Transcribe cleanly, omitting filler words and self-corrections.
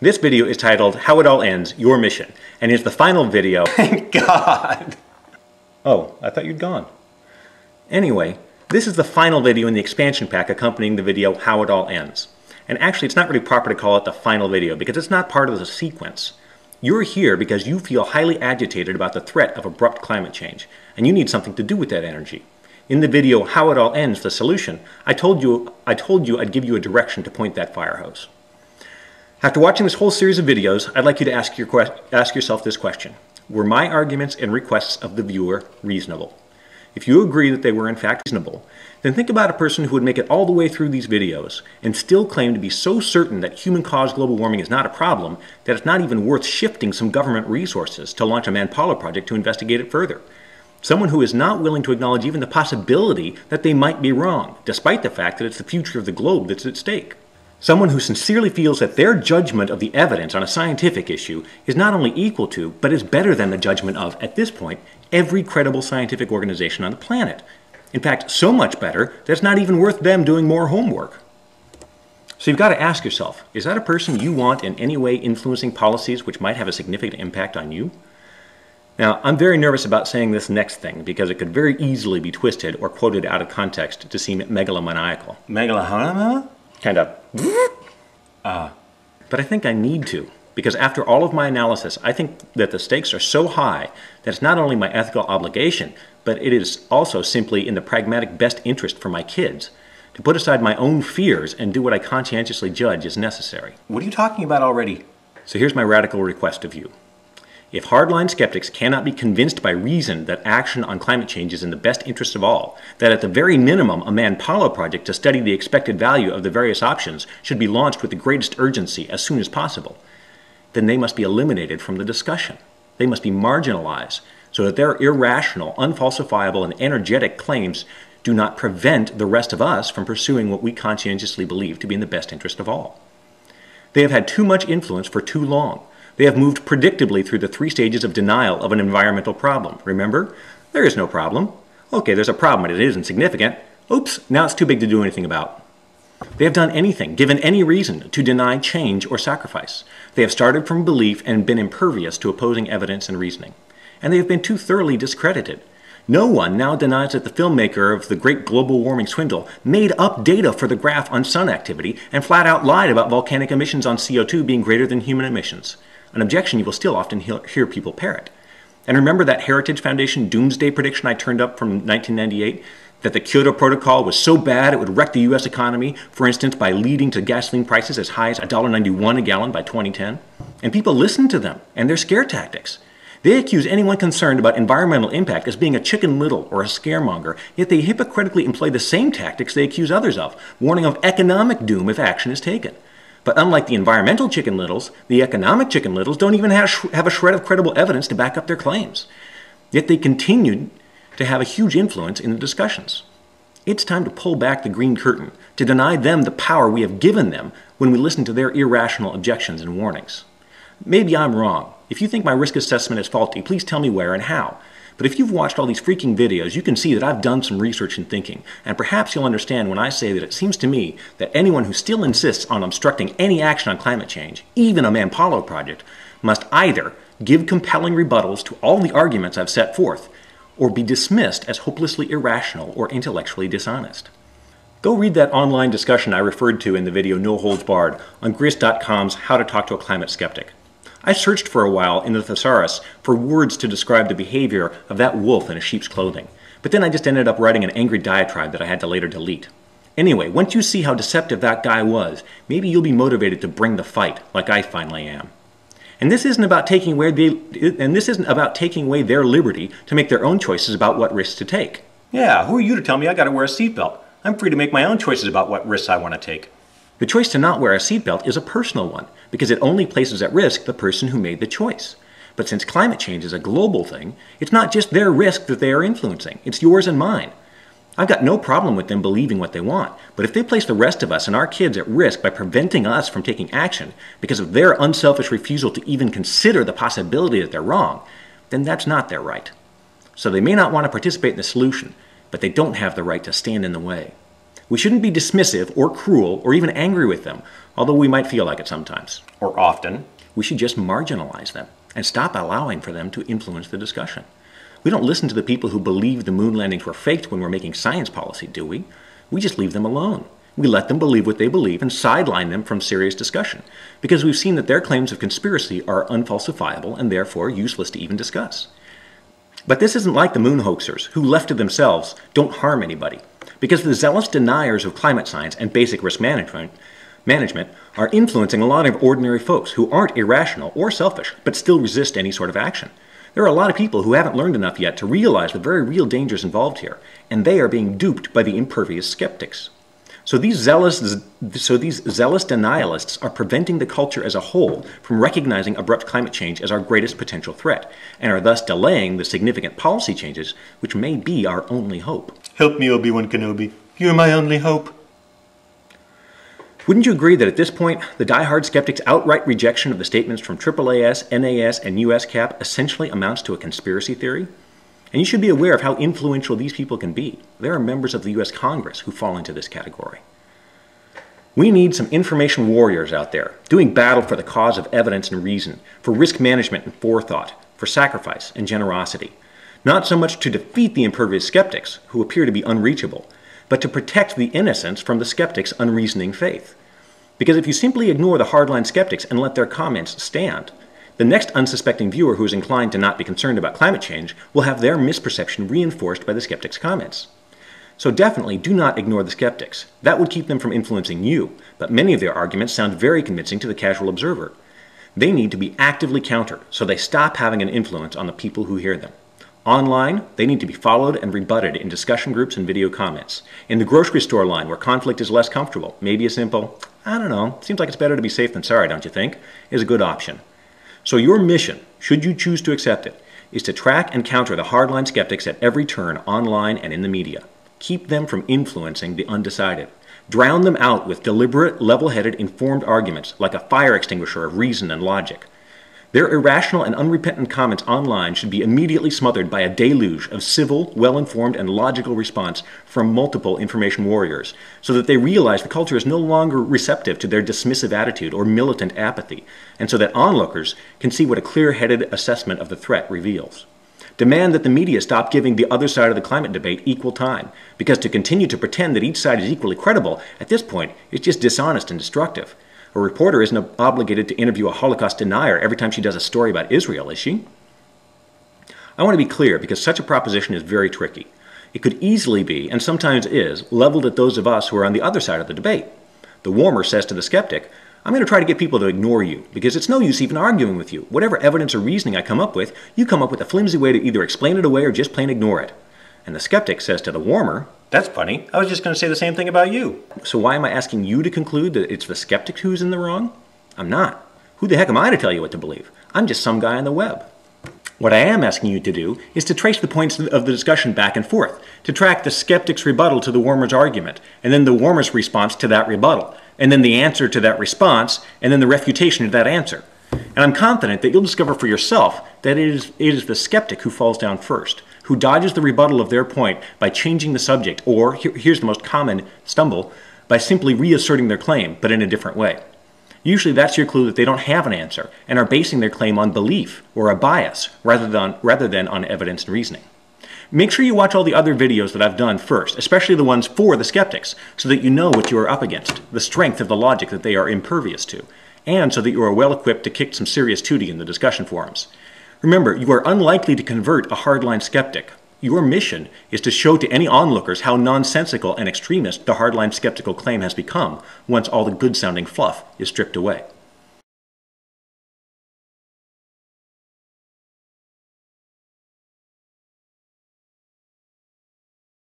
This video is titled, How It All Ends, Your Mission, and is the final video. Thank God! Oh, I thought you'd gone. Anyway, this is the final video in the expansion pack accompanying the video, How It All Ends. And actually, it's not really proper to call it the final video because it's not part of the sequence. You're here because you feel highly agitated about the threat of abrupt climate change, and you need something to do with that energy. In the video, How It All Ends, the solution, I told you I'd give you a direction to point that fire hose. After watching this whole series of videos, I'd like you to ask yourself this question. Were my arguments and requests of the viewer reasonable? If you agree that they were in fact reasonable, then think about a person who would make it all the way through these videos and still claim to be so certain that human-caused global warming is not a problem that it's not even worth shifting some government resources to launch a Manpala project to investigate it further. Someone who is not willing to acknowledge even the possibility that they might be wrong, despite the fact that it's the future of the globe that's at stake. Someone who sincerely feels that their judgment of the evidence on a scientific issue is not only equal to, but is better than the judgment of, at this point, every credible scientific organization on the planet. In fact, so much better that it's not even worth them doing more homework. So you've got to ask yourself, is that a person you want in any way influencing policies which might have a significant impact on you? Now, I'm very nervous about saying this next thing because it could very easily be twisted or quoted out of context to seem megalomaniacal. Megalomaniacal? Kind of. But I think I need to, because after all of my analysis, I think that the stakes are so high that it's not only my ethical obligation, but it is also simply in the pragmatic best interest for my kids to put aside my own fears and do what I conscientiously judge is necessary. What are you talking about already? So here's my radical request of you. If hardline skeptics cannot be convinced by reason that action on climate change is in the best interest of all, that at the very minimum a Manpala project to study the expected value of the various options should be launched with the greatest urgency as soon as possible, then they must be eliminated from the discussion. They must be marginalized so that their irrational, unfalsifiable, and energetic claims do not prevent the rest of us from pursuing what we conscientiously believe to be in the best interest of all. They have had too much influence for too long. They have moved predictably through the 3 stages of denial of an environmental problem. Remember? There is no problem. Okay, there's a problem and it is insignificant. Oops, now it's too big to do anything about. They have done anything, given any reason, to deny change or sacrifice. They have started from belief and been impervious to opposing evidence and reasoning. And they have been too thoroughly discredited. No one now denies that the filmmaker of the great global warming swindle made up data for the graph on sun activity and flat out lied about volcanic emissions on CO2 being greater than human emissions. An objection you will still often hear people parrot. And remember that Heritage Foundation doomsday prediction I turned up from 1998? That the Kyoto Protocol was so bad it would wreck the US economy, for instance, by leading to gasoline prices as high as $1.91 a gallon by 2010? And people listen to them and their scare tactics. They accuse anyone concerned about environmental impact as being a chicken little or a scaremonger, yet they hypocritically employ the same tactics they accuse others of, warning of economic doom if action is taken. But unlike the environmental chicken littles, the economic chicken littles don't even have a shred of credible evidence to back up their claims. Yet they continued to have a huge influence in the discussions. It's time to pull back the green curtain, to deny them the power we have given them when we listen to their irrational objections and warnings. Maybe I'm wrong. If you think my risk assessment is faulty, please tell me where and how. But if you've watched all these freaking videos, you can see that I've done some research and thinking, and perhaps you'll understand when I say that it seems to me that anyone who still insists on obstructing any action on climate change, even a Manpala project, must either give compelling rebuttals to all the arguments I've set forth, or be dismissed as hopelessly irrational or intellectually dishonest. Go read that online discussion I referred to in the video No Holds Barred on Grist.com's How to Talk to a Climate Skeptic. I searched for a while in the thesaurus for words to describe the behavior of that wolf in a sheep's clothing, but then I just ended up writing an angry diatribe that I had to later delete. Anyway, once you see how deceptive that guy was, maybe you'll be motivated to bring the fight, like I finally am. And this isn't about taking away their liberty to make their own choices about what risks to take. Yeah, who are you to tell me I gotta wear a seatbelt? I'm free to make my own choices about what risks I want to take. The choice to not wear a seatbelt is a personal one, because it only places at risk the person who made the choice. But since climate change is a global thing, it's not just their risk that they are influencing, it's yours and mine. I've got no problem with them believing what they want, but if they place the rest of us and our kids at risk by preventing us from taking action because of their unselfish refusal to even consider the possibility that they're wrong, then that's not their right. So they may not want to participate in the solution, but they don't have the right to stand in the way. We shouldn't be dismissive or cruel or even angry with them, although we might feel like it sometimes, or often. We should just marginalize them and stop allowing for them to influence the discussion. We don't listen to the people who believe the moon landings were faked when we're making science policy, do we? We just leave them alone. We let them believe what they believe and sideline them from serious discussion, because we've seen that their claims of conspiracy are unfalsifiable and therefore useless to even discuss. But this isn't like the moon hoaxers, who left to themselves don't harm anybody, because the zealous deniers of climate science and basic risk management are influencing a lot of ordinary folks who aren't irrational or selfish, but still resist any sort of action. There are a lot of people who haven't learned enough yet to realize the very real dangers involved here, and they are being duped by the impervious skeptics. So these zealous denialists are preventing the culture as a whole from recognizing abrupt climate change as our greatest potential threat, and are thus delaying the significant policy changes which may be our only hope. Help me, Obi-Wan Kenobi. You're my only hope. Wouldn't you agree that at this point, the die-hard skeptics' outright rejection of the statements from AAAS, NAS, and USCAP essentially amounts to a conspiracy theory? And you should be aware of how influential these people can be. There are members of the U.S. Congress who fall into this category. We need some information warriors out there, doing battle for the cause of evidence and reason, for risk management and forethought, for sacrifice and generosity. Not so much to defeat the impervious skeptics, who appear to be unreachable, but to protect the innocents from the skeptics' unreasoning faith. Because if you simply ignore the hardline skeptics and let their comments stand, the next unsuspecting viewer who is inclined to not be concerned about climate change will have their misperception reinforced by the skeptics' comments. So definitely do not ignore the skeptics. That would keep them from influencing you, but many of their arguments sound very convincing to the casual observer. They need to be actively countered so they stop having an influence on the people who hear them. Online, they need to be followed and rebutted in discussion groups and video comments. In the grocery store line where conflict is less comfortable, maybe a simple, "I don't know, seems like it's better to be safe than sorry, don't you think?" is a good option. So your mission, should you choose to accept it, is to track and counter the hardline skeptics at every turn online and in the media. Keep them from influencing the undecided. Drown them out with deliberate, level-headed, informed arguments like a fire extinguisher of reason and logic. Their irrational and unrepentant comments online should be immediately smothered by a deluge of civil, well-informed, and logical response from multiple information warriors, so that they realize the culture is no longer receptive to their dismissive attitude or militant apathy, and so that onlookers can see what a clear-headed assessment of the threat reveals. Demand that the media stop giving the other side of the climate debate equal time, because to continue to pretend that each side is equally credible at this point is just dishonest and destructive. A reporter isn't obligated to interview a Holocaust denier every time she does a story about Israel, is she? I want to be clear, because such a proposition is very tricky. It could easily be, and sometimes is, leveled at those of us who are on the other side of the debate. The warmer says to the skeptic, "I'm going to try to get people to ignore you, because it's no use even arguing with you. Whatever evidence or reasoning I come up with, you come up with a flimsy way to either explain it away or just plain ignore it." And the skeptic says to the warmer, That's funny. I was just going to say the same thing about you. "So why am I asking you to conclude that it's the skeptic who's in the wrong? I'm not. Who the heck am I to tell you what to believe? I'm just some guy on the web." What I am asking you to do is to trace the points of the discussion back and forth, to track the skeptic's rebuttal to the warmer's argument, and then the warmer's response to that rebuttal, and then the answer to that response, and then the refutation of that answer. And I'm confident that you'll discover for yourself that it is the skeptic who falls down first, who dodges the rebuttal of their point by changing the subject, or, here's the most common stumble, by simply reasserting their claim, but in a different way. Usually that's your clue that they don't have an answer and are basing their claim on belief or a bias rather than on evidence and reasoning. Make sure you watch all the other videos that I've done first, especially the ones for the skeptics, so that you know what you are up against, the strength of the logic that they are impervious to, and so that you are well equipped to kick some serious tootie in the discussion forums. Remember, you are unlikely to convert a hardline skeptic. Your mission is to show to any onlookers how nonsensical and extremist the hardline skeptical claim has become once all the good-sounding fluff is stripped away.